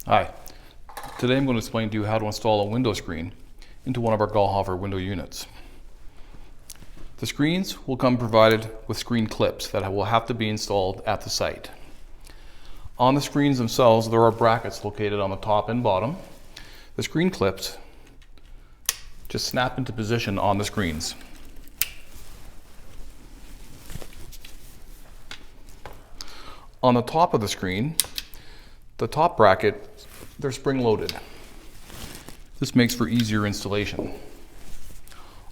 Hi, today I'm going to explain to you how to install a window screen into one of our Gaulhofer window units. The screens will come provided with screen clips that will have to be installed at the site. On the screens themselves, there are brackets located on the top and bottom. The screen clips just snap into position on the screens. On the top of the screen, the top bracket, they're spring-loaded. This makes for easier installation.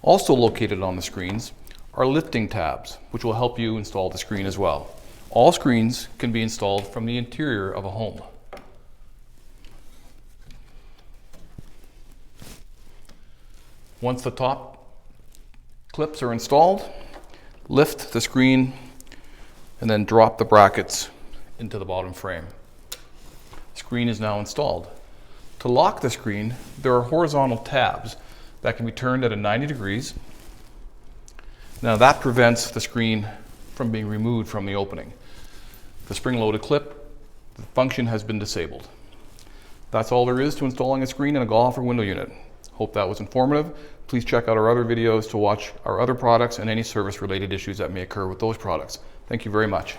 Also located on the screens are lifting tabs, which will help you install the screen as well. All screens can be installed from the interior of a home. Once the top clips are installed, lift the screen and then drop the brackets into the bottom frame. The screen is now installed. To lock the screen, there are horizontal tabs that can be turned at 90 degrees. Now that prevents the screen from being removed from the opening. The spring-loaded clip, the function has been disabled. That's all there is to installing a screen in a Gaulhofer window unit. Hope that was informative. Please check out our other videos to watch our other products and any service-related issues that may occur with those products. Thank you very much.